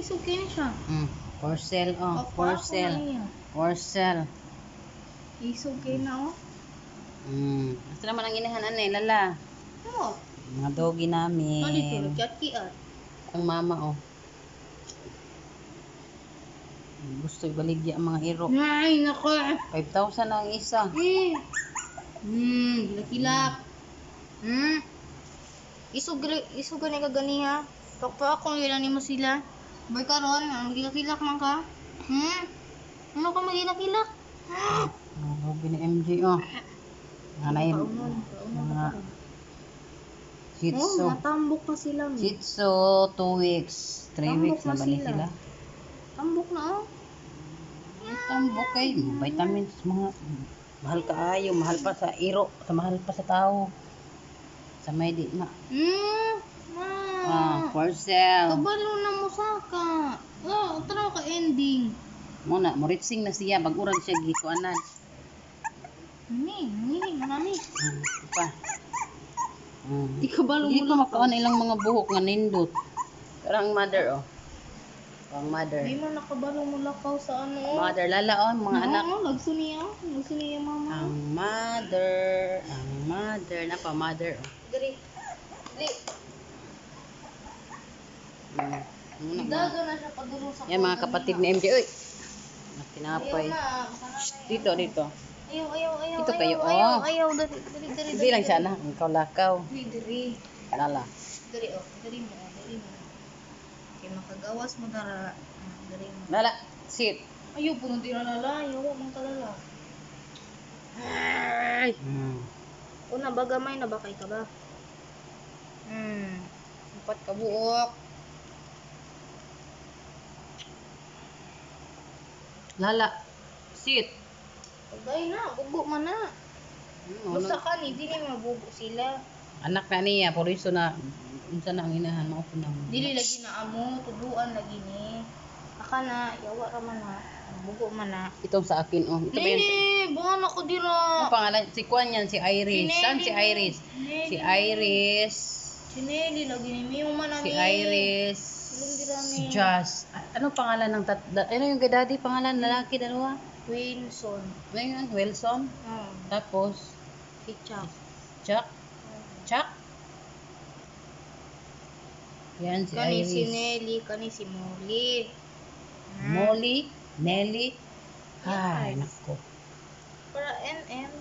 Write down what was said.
Isukin siya. For sale, oh. For sale. For sale. Isukin na, oh. Basta naman ang inahanan eh, lala. Oo. Mga doggy namin. Ano dito? Nagchatki ah. Ang mama, oh. Gusto ibaligya ang mga iro. Ay, nako. 5,000 ang isa. Kilak-kilak. Isugan ni ka gani ha. Takpa akong ilan mo sila. Boy karon, magilak-kilak man ka. Ano ka magilak-kilak? Doggy ni MJ, oh. Hanay, mga Shih Tzu. Matambok na sila. Shih Tzu, 2 weeks. 3 weeks na ba ni sila? Tambok na, oh. Tambok kay vitamins, mga mahal kaayo, mahal pa sa iro, mahal pa sa tao. Sa may di na. For sale. Kabalo na mo saka. Tara ka ending. Muna, moritsing na siya, bag-urag siya gikuanan. Manami. Pa. Di kabalo Hindi mo ko makaon ilang mga buhok nga nindot. Pero ang mother, oh. Ang mother. Di mo nakabalo mo lakaw sa ano. Mother, lala, oh, mga anak. Nagsuniya mama. Ang mother. Na pa, mother, oh. Diri. Daga na siya padulong sa Yan mga kapatid ni MJ. Uy! Tinapay. Dito. Ayaw. Dito kayo, oh. Ayaw. Dari. Hindi lang siya na. Ikaw lakaw. Diri. Lala. Dari mo. Kaya makagawas mo dara. Dari mo. Lala. Sit. Ayaw po nung tinalala. Ayaw mong talala. Ay! Una, bagamay na bakay ka ba? 4 kabuok. Lala. Sit. Pagay na, bugo man na. Basta ka ni, di na mabugo sila. Anak na niya. Por iso na. Unsa na ang inahan. Maupon na mo. Dili lagi na amo, tuduan lagi ni. Aka na, yawa ra man na. Bugo man na. Itong sa akin, oh. Ito ba yun? Bungan ako dira. Ang pangalan? Si Kwan yan. Si Iris. Saan si Iris? Si Iris. Si Nelly lagi ni. Miyong man Si Iris. Si Jazz. Ano pangalan ng ano yung daddy? Pangalan lalaki dalawa? Wilson. Ano yun? Wilson? Tapos? Si Chuck. Chuck? Yan si Kani Iris. si Nelly, kani si Molly. Molly? Nelly? Ay, nako. Para NM,